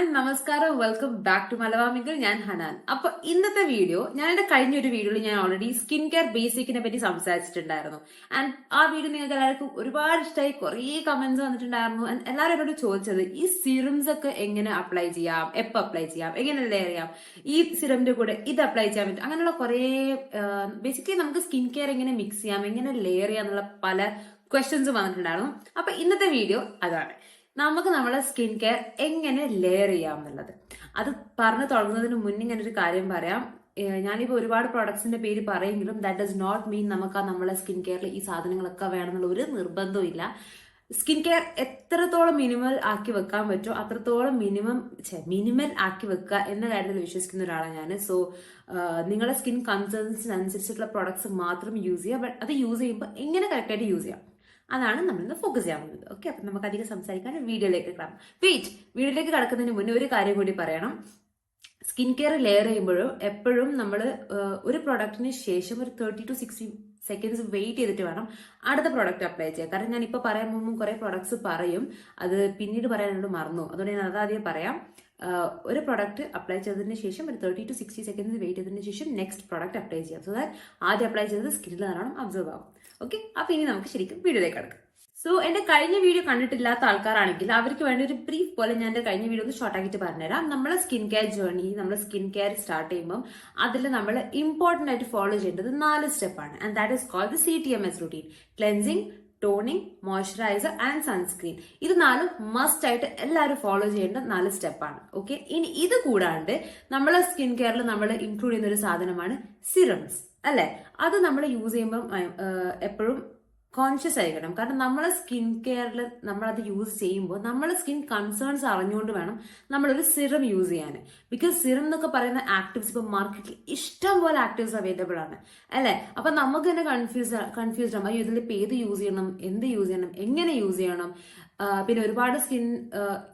And നമസ്കാരം, welcome back to മലവാമികൾ. ഞാൻ ഹനാൻ. അപ്പൊ ഇന്നത്തെ വീഡിയോ, ഞാൻ എന്റെ കഴിഞ്ഞൊരു വീഡിയോയിൽ ഞാൻ ഓൾറെഡി സ്കിൻ കെയർ ബേസിക്കിനെ പറ്റി സംസാരിച്ചിട്ടുണ്ടായിരുന്നു. ആൻഡ് ആ വീഡിയോ നിങ്ങൾക്ക് എല്ലാവർക്കും ഒരുപാട് ഇഷ്ടമായി, കുറേ കമന്റ്സ് വന്നിട്ടുണ്ടായിരുന്നു. ആൻഡ് എല്ലാവരും എന്നോട് ചോദിച്ചത് ഈ സിറംസ് ഒക്കെ എങ്ങനെ അപ്ലൈ ചെയ്യാം, എപ്പോൾ അപ്ലൈ ചെയ്യാം, എങ്ങനെ ലെയർ ചെയ്യാം, ഈ സിറമിന്റെ കൂടെ ഇത് അപ്ലൈ ചെയ്യാൻ പറ്റും, അങ്ങനെയുള്ള കുറേ ബേസിക്കലി നമുക്ക് സ്കിൻ കെയർ എങ്ങനെ മിക്സ് ചെയ്യാം, എങ്ങനെ ലെയർ ചെയ്യാം എന്നുള്ള പല ക്വസ്റ്റ്യൻസ് വന്നിട്ടുണ്ടായിരുന്നു. അപ്പൊ ഇന്നത്തെ വീഡിയോ അതാണ്, നമുക്ക് നമ്മളെ സ്കിൻ കെയർ എങ്ങനെ ലെയർ ചെയ്യാം എന്നുള്ളത്. അത് പറഞ്ഞു തുടങ്ങുന്നതിന് മുന്നേ ഞാനൊരു കാര്യം പറയാം. ഞാനിപ്പോൾ ഒരുപാട് പ്രോഡക്ട്സിന്റെ പേര് പറയെങ്കിലും ദാറ്റ് ഡസ് നോട്ട് മീൻ നമുക്ക് ആ നമ്മളെ സ്കിൻ കെയറിൽ ഈ സാധനങ്ങളൊക്കെ വേണമെന്നുള്ള ഒരു നിർബന്ധവും ഇല്ല. സ്കിൻ കെയർ എത്രത്തോളം മിനിമൽ ആക്കി വെക്കാൻ പറ്റുമോ അത്രത്തോളം മിനിമൽ ആക്കി വെക്കുക എന്ന കാര്യത്തിൽ വിശ്വസിക്കുന്ന ഒരാളാണ് ഞാൻ. സോ നിങ്ങളുടെ സ്കിൻ കൺസേൺസിനനുസരിച്ചിട്ടുള്ള പ്രോഡക്ട്സ് മാത്രം യൂസ് ചെയ്യുക. ബട്ട് അത് യൂസ് ചെയ്യുമ്പോൾ എങ്ങനെ കറക്റ്റായിട്ട് യൂസ് ചെയ്യാം അതാണ് നമ്മളിന്ന് ഫോക്കസ് ചെയ്യാൻ പോകുന്നത്. ഓക്കെ, അപ്പം നമുക്ക് അധികം സംസാരിക്കാൻ വീഡിയോയിലേക്ക് കിടക്കാം. വീഡിയോയിലേക്ക് കടക്കുന്നതിന് മുന്നേ ഒരു കാര്യം കൂടി പറയണം. സ്കിൻ കെയർ ലെയർ ചെയ്യുമ്പോഴും എപ്പോഴും നമ്മൾ ഒരു പ്രോഡക്റ്റിന് ശേഷം ഒരു 30 to 60 സെക്കൻഡ്സ് വെയിറ്റ് ചെയ്തിട്ട് വേണം അടുത്ത പ്രോഡക്റ്റ് അപ്ലൈ ചെയ്യാം. കാരണം ഞാൻ ഇപ്പോൾ പറയാൻ മുമ്പ് കുറേ പ്രോഡക്ട്സ് പറയും, അത് പിന്നീട് പറയാനോട് മറന്നു. അതുകൊണ്ട് ഞാൻ അതാദ്യം പറയാം. ഒരു പ്രോഡക്റ്റ് അപ്ലൈ ചെയ്തതിന് ശേഷം ഒരു 30 to 60 സെക്കൻഡ്സ് വെയിറ്റ് ചെയ്തതിന് ശേഷം നെക്സ്റ്റ് പ്രോഡക്റ്റ് അപ്ലൈ ചെയ്യാം. സോ ദാറ്റ് ആദ്യം അപ്ലൈ ചെയ്തത് സ്കിന്നിൽ ധാരാളം അബ്സർവ് ആവും. ഓക്കെ, അപ്പൊ ഇനി നമുക്ക് ശരിക്കും വീഡിയോയിലേക്ക് കിടക്കാം. സോ എന്റെ കഴിഞ്ഞ വീഡിയോ കണ്ടിട്ടില്ലാത്ത ആൾക്കാരാണെങ്കിൽ അവർക്ക് വേണ്ടി ഒരു ബ്രീഫ് പോലെ ഞാൻ എന്റെ കഴിഞ്ഞ വീഡിയോ ഒന്ന് ഷോർട്ട് ആക്കിയിട്ട് പറഞ്ഞുതരാം. നമ്മളെ സ്കിൻ കെയർ ജേർണി, നമ്മൾ സ്കിൻ കെയർ സ്റ്റാർട്ട് ചെയ്യുമ്പോൾ അതിൽ നമ്മൾ ഇമ്പോർട്ടന്റ് ആയിട്ട് ഫോളോ ചെയ്യേണ്ടത് 4 സ്റ്റെപ്പാണ്. And that is called the CTMS routine. Cleansing, toning, moisturizer and sunscreen. ഇത് 4 മസ്റ്റ് ആയിട്ട് എല്ലാവരും ഫോളോ ചെയ്യേണ്ട 4 സ്റ്റെപ്പാണ്. ഓക്കെ, ഇനി ഇത് കൂടാണ്ട് നമ്മളെ സ്കിൻ കെയറിൽ നമ്മൾ ഇൻക്ലൂഡ് ചെയ്യുന്ന ഒരു സാധനമാണ് സിറംസ്, അല്ലെ? അത് നമ്മൾ യൂസ് ചെയ്യുമ്പോൾ എപ്പോഴും കോൺഷ്യസ് ആയിരിക്കണം. കാരണം നമ്മളെ സ്കിൻ കെയറിൽ നമ്മളത് യൂസ് ചെയ്യുമ്പോൾ നമ്മളെ സ്കിൻ കൺസേൺസ് അറിഞ്ഞുകൊണ്ട് വേണം നമ്മളൊരു സിറം യൂസ് ചെയ്യാൻ. ബിക്കോസ് സിറം എന്നൊക്കെ പറയുന്ന ആക്റ്റീവ്സ് ഇപ്പൊ മാർക്കറ്റിൽ ഇഷ്ടം പോലെ ആക്റ്റീവ്സ് അവൈലബിൾ ആണ്, അല്ലെ? അപ്പൊ നമുക്ക് തന്നെ കൺഫ്യൂസ്ഡ് ആവും, അയ്യോ ഇതിലിപ്പോൾ ഏത് യൂസ് ചെയ്യണം, എന്ത് യൂസ് ചെയ്യണം, എങ്ങനെ യൂസ് ചെയ്യണം. പിന്നെ ഒരുപാട് സ്കിൻ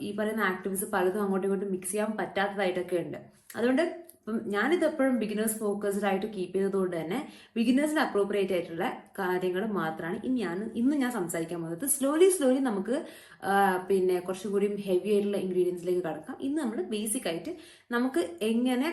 ഈ പറയുന്ന ആക്റ്റീവ്സ് പലതും അങ്ങോട്ടും ഇങ്ങോട്ടും മിക്സ് ചെയ്യാൻ പറ്റാത്തതായിട്ടൊക്കെ ഉണ്ട്. അതുകൊണ്ട് അപ്പം ഞാനിത് എപ്പോഴും ബിഗിനേഴ്സ് ഫോക്കസ്ഡ് ആയിട്ട് കീപ്പ് ചെയ്തതുകൊണ്ട് തന്നെ ബിഗിനേഴ്സിന് അപ്രോപ്രിയേറ്റ് ആയിട്ടുള്ള കാര്യങ്ങൾ മാത്രമാണ് ഇന്ന് ഞാൻ സംസാരിക്കാൻ പോകുന്നത്. സ്ലോലി നമുക്ക് പിന്നെ കുറച്ചുകൂടി ഹെവി ആയിട്ടുള്ള ഇൻഗ്രീഡിയൻസിലേക്ക് കടക്കാം. ഇന്ന് നമ്മൾ ബേസിക് ആയിട്ട് നമുക്ക് എങ്ങനെ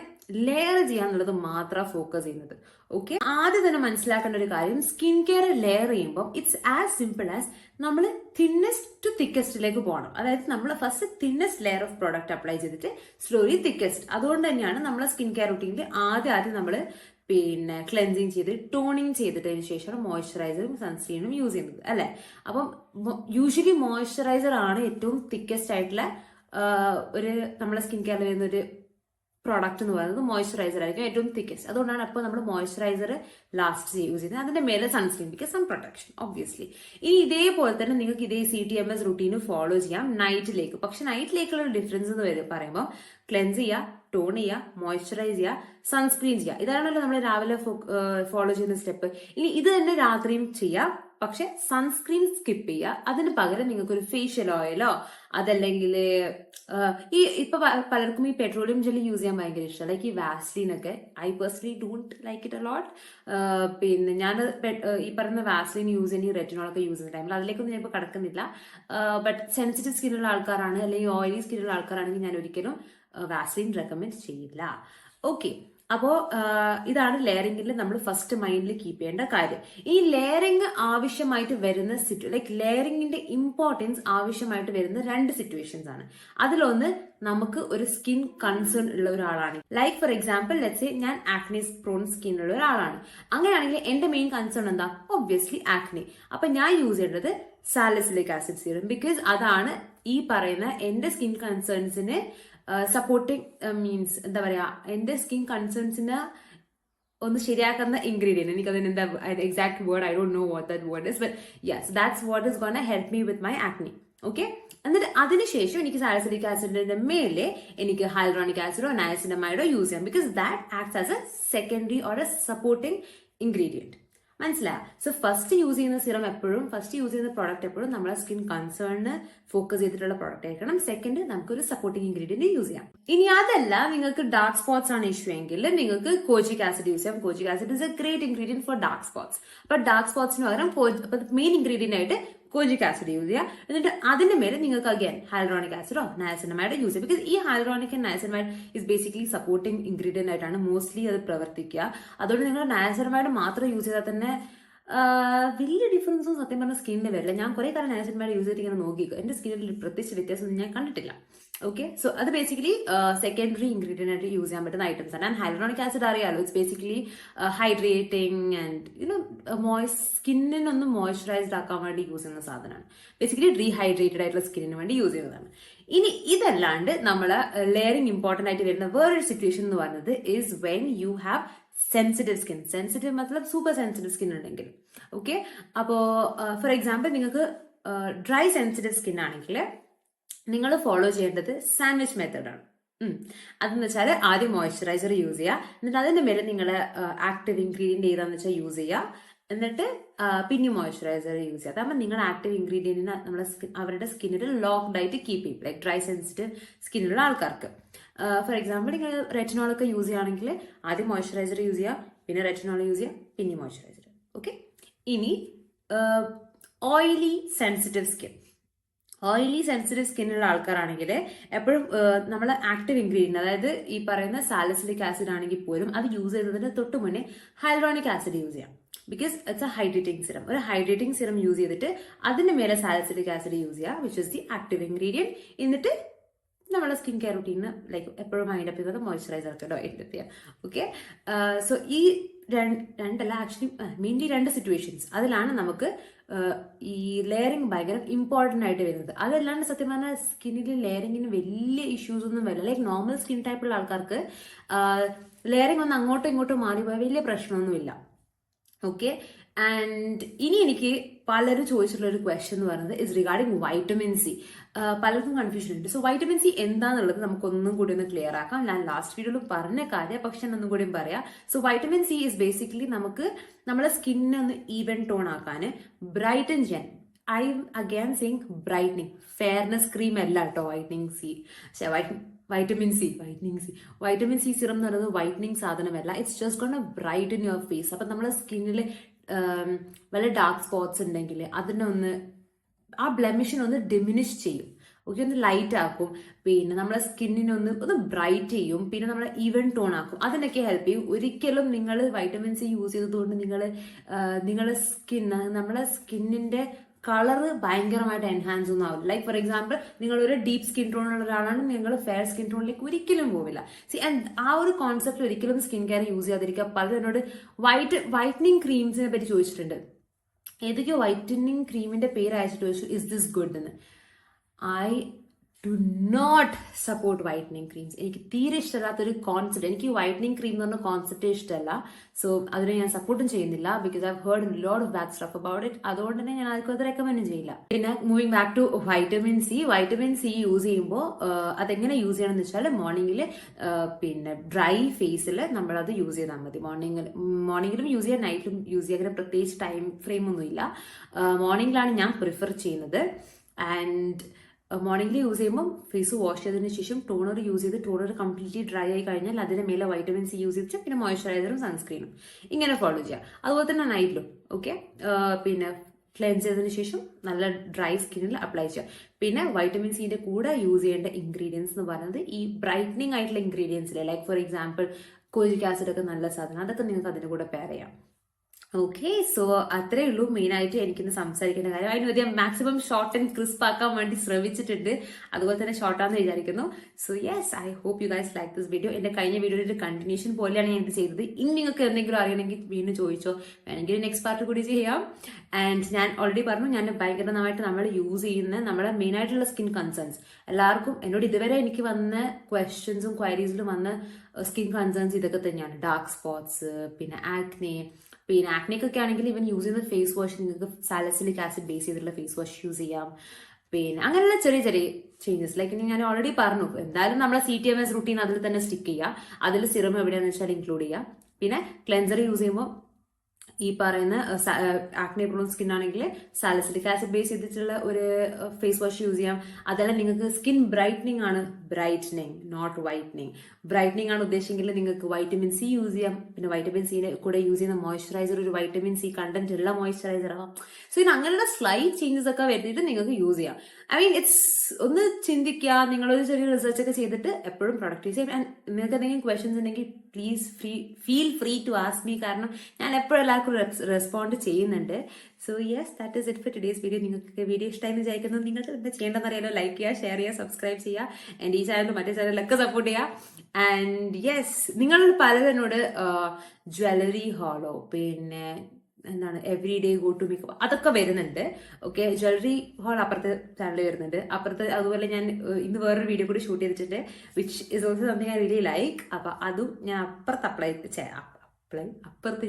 ലെയർ ചെയ്യാന്നുള്ളത് മാത്രം ഫോക്കസ് ചെയ്യുന്നത്. ഓക്കെ, ആദ്യം തന്നെ മനസ്സിലാക്കേണ്ട ഒരു കാര്യം, സ്കിൻ കെയർ ലെയർ ചെയ്യുമ്പോൾ ഇറ്റ്സ് ആസ് സിമ്പിൾ ആസ് നമ്മൾ തിന്നസ്റ്റ് ടു തിക്കസ്റ്റിലേക്ക് പോകണം. അതായത് നമ്മൾ first thinnest layer of product apply ചെയ്തിട്ട് സ്ലോലി തിക്കസ്റ്റ്. അതുകൊണ്ട് തന്നെയാണ് നമ്മളെ സ്കിൻ കെയർ റൂട്ടീനിൽ ആദ്യം നമ്മൾ പിന്നെ ക്ലെൻസിങ് ചെയ്ത് ടോണിങ് ചെയ്തിട്ടതിന് ശേഷം മോയ്സ്ചറൈസറും സൺസ്ക്രീനും യൂസ് ചെയ്യുന്നത്, അല്ലെ? അപ്പം യൂഷ്വലി മോയ്സ്ചറൈസർ ആണ് ഏറ്റവും തിക്കസ്റ്റ് ആയിട്ടുള്ള ഒരു നമ്മളെ സ്കിൻ കെയറിൽ വരുന്ന ഒരു പ്രോഡക്റ്റ് എന്ന് പറയുന്നത് മോയ്സ്ചറൈസർ ആയിരിക്കും ഏറ്റവും തിക്കസ്റ്റ്. അതുകൊണ്ടാണ് അപ്പോൾ നമ്മൾ മോയ്സ്ചറൈസർ ലാസ്റ്റ് യൂസ് ചെയ്യുന്നത്. അതിന്റെ മേലെ sunscreen, because sun protection obviously. ഇനി ഇതേപോലെ തന്നെ നിങ്ങൾക്ക് ഇതേ CTMS റൂട്ടീന് ഫോളോ ചെയ്യാം നൈറ്റിലേക്ക്. പക്ഷെ നൈറ്റിലേക്കുള്ള ഡിഫറൻസ് എന്ന് പറയുമ്പോൾ ക്ലെൻസ് ചെയ്യുക, ടോൺ ചെയ്യുക, മോയ്സ്ചറൈസ് ചെയ്യുക, സൺസ്ക്രീൻ ചെയ്യുക. ഇതാണല്ലോ നമ്മൾ രാവിലെ ഫോളോ ചെയ്യുന്ന സ്റ്റെപ്പ്. ഇനി ഇത് തന്നെ രാത്രിയും ചെയ്യാം, പക്ഷെ സൺസ്ക്രീൻ സ്കിപ്പ് ചെയ്യുക. അതിന് പകരം നിങ്ങൾക്ക് ഒരു ഫേഷ്യൽ ഓയിലോ അതല്ലെങ്കിൽ ഇപ്പൊ പലർക്കും ഈ പെട്രോളിയം ജെല്ലി യൂസ് ചെയ്യാൻ ഭയങ്കര ഇഷ്ടം, ലൈക്ക് ഈ വാസ്ലിൻ ഒക്കെ. I personally don't like it a lot. പിന്നെ ഞാൻ ഈ പറയുന്ന വാസ്ലിൻ യൂസ് ചെയ്യുന്ന ഈ റെറ്റിനോളൊക്കെ യൂസ് ചെയ്യുന്ന ടൈമിൽ അതിലേക്കൊന്നും ഞാൻ ഇപ്പോൾ കടക്കുന്നില്ല. ബട്ട് സെൻസിറ്റീവ് സ്കിന്നുള്ള ആൾക്കാരാണ് അല്ലെങ്കിൽ ഓയിലി സ്കിന്നുള്ള ആൾക്കാരാണെങ്കിൽ ഞാൻ ഒരിക്കലും വാസ്ലിൻ റെക്കമെൻഡ് ചെയ്യില്ല. ഓക്കെ, അപ്പോ ഇതാണ് ലെയറിംഗിൽ നമ്മൾ ഫസ്റ്റ് മൈൻഡിൽ കീപ്പ് ചെയ്യേണ്ട കാര്യം. ഈ ലെയറിംഗ് ആവശ്യമായിട്ട് വരുന്ന ലൈക്ക് ലെയറിംഗിന്റെ ഇമ്പോർട്ടൻസ് ആവശ്യമായിട്ട് വരുന്ന 2 സിറ്റുവേഷൻസ് ആണ്. അതിലൊന്ന് നമുക്ക് ഒരു സ്കിൻ കൺസേൺ ഉള്ള ഒരാളാണ്, like for example let's say ഞാൻ ആക്നെ പ്രോൺ സ്കിൻ ഉള്ള ഒരാളാണ്. അങ്ങനെയാണെങ്കിൽ എന്റെ മെയിൻ കൺസേൺ എന്താ? Obviously acne. അപ്പൊ ഞാൻ യൂസ് ചെയ്യേണ്ടത് സാലിസിലിക് ആസിഡ് സീറം, ബിക്കോസ് അതാണ് ഈ പറയുന്ന എന്റെ സ്കിൻ കൺസേൺസിന് സപ്പോർട്ടിങ് മീൻസ് എന്താ പറയാ, എന്റെ സ്കിൻ കൺസേൺസിന് ഒന്ന് ശരിയാക്കുന്ന ഇൻഗ്രീഡിയന്റ്. എനിക്കതിന് എന്താ exact word, I don't know what that word is, but yes that's what is gonna help me with my acne. Okay, എന്നിട്ട് അതിനുശേഷം എനിക്ക് സാലിസിലിക് ആസിഡിന്റെ മേലെ എനിക്ക് ഹൈലറോണിക് ആസിഡോ നയസിനമൈഡോ യൂസ് ചെയ്യാം, because that acts as A secondary or A supporting ingredient. മനസ്സിലായ? So first use ചെയ്യുന്ന serum എപ്പോഴും, first use ചെയ്യുന്ന പ്രോഡക്റ്റ് എപ്പോഴും നമ്മളെ സ്കിൻ കൺസേണിന് ഫോക്കസ് ചെയ്തിട്ടുള്ള പ്രോഡക്റ്റ് ആയിരിക്കണം. സെക്കൻഡ് നമുക്കൊരു സപ്പോർട്ടിംഗ് ഇൻഗ്രീഡിയന്റ് യൂസ് ചെയ്യാം. ഇനി അതല്ല, നിങ്ങൾക്ക് ഡാർക്ക് സ്പോട്ട്സ് ആണ് ഇഷ്യൂ എങ്കിൽ നിങ്ങൾക്ക് കോജിക് ആസിഡ് യൂസ് ചെയ്യാം. Kojic acid is a great ingredient for dark spots. അപ്പൊ ഡാർക്ക് സ്പോട്ട്സിന് പകരം മെയിൻ ഇൻഗ്രീഡിയന്റ് ആയിട്ട് കോജിക് ആസിഡ് യൂസ് ചെയ്യുക. എന്നിട്ട് അതിന്റെ മേലെ നിങ്ങൾക്ക് അഗൈൻ ഹൈലറോണിക് ആസിഡോ നയസിനമൈഡ് യൂസ് ചെയ്യുക. ബിക്കോസ് ഈ hyaluronic and niacinamide is basically supporting ingredient ആയിട്ടാണ് മോസ്റ്റ്ലി അത് പ്രവർത്തിക്കുക. അതുകൊണ്ട് നിങ്ങൾ നയസിനമൈഡ് മാത്രം യൂസ് ചെയ്താൽ തന്നെ വലിയ ഡിഫറൻസും സത്യം പറഞ്ഞ സ്കിന്നിന് വരില്ല. ഞാൻ കുറെ കാലം നയസിനമൈഡ് യൂസ് ചെയ്തിട്ട് ഇങ്ങനെ നോക്കി, എന്റെ സ്കിന്നിൽ പ്രത്യേകിച്ച് വ്യത്യാസം ഞാൻ കണ്ടിട്ടില്ല. ഓക്കെ, സോ അത് ബേസിക്കലി സെക്കൻഡറി ഇൻഗ്രീഡിയന്റ് ആയിട്ട് യൂസ് ചെയ്യാൻ പറ്റുന്ന ഐറ്റംസ് ആണ്. ആൻഡ് ഹൈലറോണിക് ആസിഡ് അറിയാലോ, ഇറ്റ്സ് ബേസിക്കലി ഹൈഡ്രേറ്റിംഗ് ആൻഡ് സ്കിന്നിനൊന്ന് മോയ്സ്ചറൈസ്ഡ് ആക്കാൻ വേണ്ടി യൂസ് ചെയ്യുന്ന സാധനമാണ്. ബേസിക്കലി ഡീഹൈഡ്രേറ്റഡ് ആയിട്ടുള്ള സ്കിന്നിന് വേണ്ടി യൂസ് ചെയ്യുന്നതാണ്. ഇനി ഇതല്ലാണ്ട് നമ്മൾ ലെയറിംഗ് ഇമ്പോർട്ടന്റ് ആയിട്ട് വരുന്ന വേറൊരു സിറ്റുവേഷൻ എന്ന് പറയുന്നത് is when you have sensitive skin. Sensitive മതലബ് സൂപ്പർ സെൻസിറ്റീവ് സ്കിൻ ഉണ്ടെങ്കിൽ. ഓക്കെ, അപ്പോ ഫോർ എക്സാമ്പിൾ നിങ്ങൾക്ക് ഡ്രൈ സെൻസിറ്റീവ് സ്കിൻ ആണെങ്കിൽ നിങ്ങൾ ഫോളോ ചെയ്യേണ്ടത് സാൻഡ്വിച്ച് മെത്തേഡാണ്. അതെന്ന് വെച്ചാൽ ആദ്യം മോയ്സ്ചറൈസർ യൂസ് ചെയ്യുക, എന്നിട്ട് അതിന്റെ മേലെ നിങ്ങൾ ആക്റ്റീവ് ഇൻഗ്രീഡിയന്റ് ഏതാന്ന് വെച്ചാൽ യൂസ് ചെയ്യുക, എന്നിട്ട് പിന്നെ മോയ്സ്ചറൈസർ യൂസ് ചെയ്യുക. അതാകുമ്പോൾ നിങ്ങളുടെ ആക്റ്റീവ് ഇൻഗ്രീഡിയന്റിന് നമ്മുടെ അവരുടെ സ്കിന്നിൽ ലോക്ക്ഡ് ആയിട്ട് കീപ്പ് ചെയ്യും, ലൈക്ക് ഡ്രൈ സെൻസിറ്റീവ് സ്കിന്നുള്ള ആൾക്കാർക്ക്. ഫോർ എക്സാമ്പിൾ നിങ്ങൾ റെറ്റിനോൾ ഒക്കെ യൂസ് ചെയ്യുകയാണെങ്കിൽ ആദ്യം മോയ്സ്ചറൈസർ യൂസ് ചെയ്യുക, പിന്നെ റെറ്റിനോൾ യൂസ് ചെയ്യുക, പിന്നെ മോയ്സ്ചറൈസർ. ഓക്കെ, ഇനി oily sensitive skin. Oily sensitive സ്കിന്നുള്ള ആൾക്കാരാണെങ്കിൽ എപ്പോഴും നമ്മൾ ആക്റ്റീവ് ഇൻഗ്രീഡിയന്റ്, അതായത് ഈ പറയുന്ന സാലിസിലിക് ആസിഡ് ആണെങ്കിൽ പോലും അത് യൂസ് ചെയ്തതിന് തൊട്ട് മുന്നേ ഹൈലറോണിക് ആസിഡ് യൂസ് ചെയ്യാം. Because it's A hydrating serum. ഒരു ഹൈഡ്രേറ്റിംഗ് സിറം യൂസ് ചെയ്തിട്ട് അതിന്റെ മേലെ സാലിസിലിക് ആസിഡ് യൂസ് ചെയ്യുക, which is the active ingredient. എന്നിട്ട് നമ്മളെ സ്കിൻ കെയർ റൂട്ടീന് ലൈക്ക് എപ്പോഴും മൈൻഡപ്പ് ചെയ്യുന്നത് മോയ്സ്ചറൈസർ ഒക്കെ മൈൻഡപ്പ് ചെയ്യാം. ഓക്കെ, സോ ഈ രണ്ടല്ല, ആക്ച്വലി മെയിൻലി 2 സിറ്റുവേഷൻസ്, അതിലാണ് നമുക്ക് ഈ ലെയറിങ് ഭയങ്കര ഇമ്പോർട്ടൻ്റ് ആയിട്ട് വരുന്നത്. അതല്ലാണ്ട് സത്യം പറഞ്ഞാൽ സ്കിന്നിൽ ലെയറിങ്ങിന് വലിയ ഇഷ്യൂസ് ഒന്നും വരില്ല. ലൈക്ക് നോർമൽ സ്കിൻ ടൈപ്പുള്ള ആൾക്കാർക്ക് ലെയറിങ് ഒന്ന് അങ്ങോട്ടും ഇങ്ങോട്ടും മാറി പോയാൽ വലിയ പ്രശ്നമൊന്നുമില്ല. ഓക്കെ, ആൻഡ് ഇനി എനിക്ക് പലരും ചോദിച്ചിട്ടുള്ള ഒരു ക്വസ്റ്റ്യൻ എന്ന് പറയുന്നത് ഇസ് റിഗാർഡിങ് വൈറ്റമിൻ സി. പലർക്കും കൺഫ്യൂഷൻ ഉണ്ട്. സോ വൈറ്റമിൻ സി എന്താന്നുള്ളത് നമുക്കൊന്നും കൂടി ഒന്ന് ക്ലിയർ ആക്കാം. ഞാൻ ലാസ്റ്റ് വീഡിയോയിൽ പറഞ്ഞ കാര്യം, പക്ഷെ ഒന്നും കൂടി പറയാം. So vitamin C is basically നമുക്ക് നമ്മുടെ സ്കിന്നെ ഒന്ന് ഈവൻ ടോൺ ആക്കാൻ, ബ്രൈറ്റൻ ചെയ്യാൻ. I again saying brightening, fairness cream അല്ല കേട്ടോ whitening C, vitamin C serum എന്ന് പറയുന്നത് വൈറ്റനിങ് സാധനമല്ല. It's just gonna brighten your face. അപ്പൊ നമ്മുടെ സ്കിന്നിൽ വല്ല ഡാർക്ക് സ്പോട്ട്സ് ഉണ്ടെങ്കിൽ അതിനെ ഒന്ന്, ആ ബ്ലെമിഷിനൊന്ന് ഡിമിനിഷ് ചെയ്യും. ഓക്കെ, ഒന്ന് ലൈറ്റ് ആക്കും, പിന്നെ നമ്മളെ സ്കിന്നിനെ ഒന്ന് ബ്രൈറ്റ് ചെയ്യും, പിന്നെ നമ്മളെ ഈവൻ ടോൺ ആക്കും. അതിനൊക്കെ ഹെൽപ്പ് ചെയ്യും. ഒരിക്കലും നിങ്ങൾ വൈറ്റമിൻ സി യൂസ് ചെയ്തതുകൊണ്ട് നിങ്ങളുടെ നമ്മളെ സ്കിന്നിന്റെ കളറ് ഭയങ്കരമായിട്ട് എൻഹാൻസ് ഒന്നും ആവില്ല. ലൈക്ക് ഫോർ എക്സാമ്പിൾ നിങ്ങൾ ഒരു ഡീപ്പ് സ്കിൻ ടോൺ ഉള്ള ഒരാളാണ്, നിങ്ങൾ ഫെയർ സ്കിൻ ടോണിലേക്ക് ഒരിക്കലും പോവില്ല. ആ ഒരു കോൺസെപ്റ്റ് ഒരിക്കലും സ്കിൻ കെയർ യൂസ് ചെയ്യാതിരിക്കുക. പലരും എന്നോട് വൈറ്റനിങ് ക്രീംസിനെ പറ്റി ചോദിച്ചിട്ടുണ്ട്. ഏതൊക്കെയോ വൈറ്റനിങ് ക്രീമിന്റെ പേര് അയച്ചിട്ട് ചോദിച്ചു ഇസ് ദിസ് ഗുഡ് എന്ന്. I do not support whitening creams. എനിക്ക് തീരെ ഇഷ്ടമല്ലാത്തൊരു കോൺസെപ്റ്റ്. എനിക്ക് വൈറ്റനിങ് ക്രീം എന്ന് പറഞ്ഞ കോൺസെപ്റ്റേ ഇഷ്ടമല്ല. സോ അതിനെ ഞാൻ സപ്പോർട്ടും ചെയ്യുന്നില്ല, because I heard lot of bad stuff about it. അതുകൊണ്ട് തന്നെ ഞാൻ ആർക്കും അത് റെക്കമെൻഡ് ചെയ്യില്ല. പിന്നെ moving back to vitamin C use ചെയ്യുമ്പോൾ അതെങ്ങനെ യൂസ് ചെയ്യണം എന്ന് വെച്ചാൽ മോർണിംഗിൽ പിന്നെ ഡ്രൈ ഫേസിൽ നമ്മളത് യൂസ് ചെയ്താൽ മതി. മോർണിംഗിലും യൂസ് ചെയ്യാം, നൈറ്റിലും യൂസ് ചെയ്യാൻ. അങ്ങനെ പ്രത്യേകിച്ച് ടൈം ഫ്രെയിം ഒന്നുമില്ല. മോർണിംഗിലാണ് ഞാൻ പ്രിഫർ ചെയ്യുന്നത്. ആൻഡ് മോർണിംഗിൽ യൂസ് ചെയ്യുമ്പോൾ ഫേസ് വാഷ് ചെയ്തതിന് ശേഷം ടോണർ യൂസ് ചെയ്ത് ടോണർ കംപ്ലീറ്റ്ലി ഡ്രൈ ആയി കഴിഞ്ഞാൽ അതിന് മേലെ വൈറ്റമിൻ സി യൂസ് ചെയ്തിട്ട് പിന്നെ മോയ്സ്ചറൈസറും സൺസ്ക്രീനും ഇങ്ങനെ ഫോളോ ചെയ്യുക. അതുപോലെ തന്നെ നൈറ്റിലും ഓക്കെ, പിന്നെ ക്ലെൻസ് ചെയ്തതിന് ശേഷം നല്ല ഡ്രൈ സ്കിന്നിൽ അപ്ലൈ ചെയ്യുക. പിന്നെ വൈറ്റമിൻ സിന്റെ കൂടെ യൂസ് ചെയ്യേണ്ട ഇൻഗ്രീഡിയൻസ് എന്ന് പറയുന്നത് ഈ ബ്രൈറ്റനിങ് ആയിട്ടുള്ള ഇൻഗ്രീഡിയൻസിലെ, like for example kojic acid ഒക്കെ നല്ല സാധനം, അതൊക്കെ നിങ്ങൾക്ക് അതിന്റെ കൂടെ പെയർ ചെയ്യാം. ഓക്കെ, സോ അത്രേ ഉള്ളൂ മെയിനായിട്ട് എനിക്കിന്ന് സംസാരിക്കേണ്ട കാര്യം. അതിന് മാക്സിമം ഷോർട്ട് ആൻഡ് ക്രിസ്പ് ആക്കാൻ വേണ്ടി ശ്രമിച്ചിട്ടുണ്ട്. അതുപോലെ തന്നെ ഷോർട്ടാന്ന് വിചാരിക്കുന്നു. So yes, I hope you guys like this video. എന്റെ കഴിഞ്ഞ വീഡിയോയുടെ ഒരു കണ്ടിന്യൂഷൻ പോലെയാണ് ഞാൻ ഇത് ചെയ്തത്. ഇനി നിങ്ങൾക്ക് എന്തെങ്കിലും അറിയണമെങ്കിൽ വീണ്ടും ചോദിച്ചോ, വേണമെങ്കിൽ നെക്സ്റ്റ് പാർട്ട് കൂടി ചെയ്യാം. ആൻഡ് ഞാൻ ഓൾറെഡി പറഞ്ഞു, ഞാൻ ഭയങ്കരമായിട്ട് നമ്മൾ യൂസ് ചെയ്യുന്ന നമ്മുടെ മെയിൻ ആയിട്ടുള്ള സ്കിൻ കൺസേൺസ് എല്ലാവർക്കും എന്നോട് ഇതുവരെ എനിക്ക് വന്ന ക്വസ്റ്റ്യൻസും ക്വയറീസിലും വന്ന സ്കിൻ കൺസേൺസ് ഇതൊക്കെ തന്നെയാണ്. ഡാർക്ക് സ്പോട്ട്സ്, പിന്നെ ആക്നെ. പിന്നെ ആക്നെക്കൊക്കെ ആണെങ്കിൽ ഇവൻ യൂസ് ചെയ്യുന്ന ഫേസ് വാഷ് നിങ്ങൾക്ക് സാലിസിലിക് ആസിഡ് ബേസ് ചെയ്തിട്ടുള്ള ഫേസ് വാഷ് യൂസ് ചെയ്യാം. പിന്നെ അങ്ങനെയുള്ള ചെറിയ ചെറിയ ചേഞ്ചസ്, ലൈക്ക് ഞാൻ ഓൾറെഡി പറഞ്ഞു, എന്തായാലും നമ്മളെ CTMS റൂട്ടീൻ അതിൽ തന്നെ സ്റ്റിക്ക് ചെയ്യുക. അതിൽ സിറം എവിടെയാണെന്ന് വെച്ചാൽ ഇൻക്ലൂഡ് ചെയ്യുക. പിന്നെ ക്ലെൻസർ യൂസ് ചെയ്യുമ്പോൾ ഈ പറയുന്ന ആക്നെ പ്രോൺ സ്കിൻ ആണെങ്കിൽ സാലിസിലിക് ആസിഡ് ബേസ് ചെയ്തിട്ടുള്ള ഒരു ഫേസ് വാഷ് യൂസ് ചെയ്യാം. അതല്ല നിങ്ങൾക്ക് സ്കിൻ ബ്രൈറ്റനിങ് ആണ്, ബ്രൈറ്റനിങ് നോട്ട് വൈറ്റനിങ്, ബ്രൈറ്റനിങ് ആണ് ഉദ്ദേശിച്ചെങ്കിൽ നിങ്ങൾക്ക് വൈറ്റമിൻ സി യൂസ് ചെയ്യാം. പിന്നെ വൈറ്റമിൻ സിയുടെ കൂടെ യൂസ് ചെയ്യുന്ന മോയ്സ്ചറൈസർ ഒരു വൈറ്റമിൻ സി കണ്ടന്റ് ഉള്ള മോയ്സ്ചറൈസർ ആവാം. സോ ഇതിന് അങ്ങനെയുള്ള സ്ലൈറ്റ് ചേഞ്ചസ് ഒക്കെ വരുത്തിയിട്ട് നിങ്ങൾക്ക് യൂസ് ചെയ്യാം. ഐ മീൻ ഇറ്റ്സ് ഒന്ന് ചിന്തിക്കുക, നിങ്ങളൊരു ചെറിയ റിസർച്ച് ഒക്കെ ചെയ്തിട്ട് എപ്പോഴും പ്രൊഡക്റ്റ് യൂസ് ചെയ്യാം. ആൻഡ് നിങ്ങൾക്ക് എന്തെങ്കിലും ക്വസ്റ്റ്യൻസ് ഉണ്ടെങ്കിൽ please feel free to ask me. കാരണം ഞാൻ എപ്പോഴും എല്ലാവർക്കും റെസ്പോണ്ട് ചെയ്യുന്നുണ്ട്. So yes, that is it for today's video. നിങ്ങൾക്ക് വീഡിയോ ഇഷ്ടമായി വിചാരിക്കുന്നു. നിങ്ങൾക്ക് എന്താ ചെയ്യേണ്ടതെന്ന് അറിയാലോ, ലൈക്ക് ചെയ്യുക, ഷെയർ ചെയ്യുക, സബ്സ്ക്രൈബ് ചെയ്യുക, ആൻഡ് ഈ ചാനലും മറ്റേ ചാനലൊക്കെ സപ്പോർട്ട് ചെയ്യുക. ആൻഡ് യെസ്, നിങ്ങൾ പലതിനോട് ജ്വല്ലറി ഹാളോ പിന്നെ എന്താണ് every day go to makeup അതൊക്കെ വരുന്നുണ്ട്. ഓക്കെ, ജ്വല്ലറി ഹാൾ അപ്പുറത്തെ ചാനലിൽ വരുന്നുണ്ട്. അപ്പുറത്ത് അതുപോലെ ഞാൻ ഇന്ന് വേറൊരു വീഡിയോ കൂടി ഷൂട്ട് ചെയ്തിട്ടുണ്ട്, which is also something I really like. അപ്പൊ അതും ഞാൻ അപ്പുറത്ത്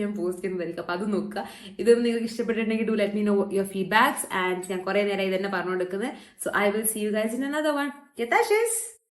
ഞാൻ പോസ്റ്റ് ചെയ്യുന്നതായിരിക്കും. അപ്പൊ അത് നോക്കുക. ഇതൊന്നും നിങ്ങൾക്ക് ഇഷ്ടപ്പെട്ടിട്ടുണ്ടെങ്കിൽ do let me know your feedbacks. And ഞാൻ കുറെ നേരം ഇത് തന്നെ പറഞ്ഞുകൊടുക്കുന്നത്. So I will see you guys in another one.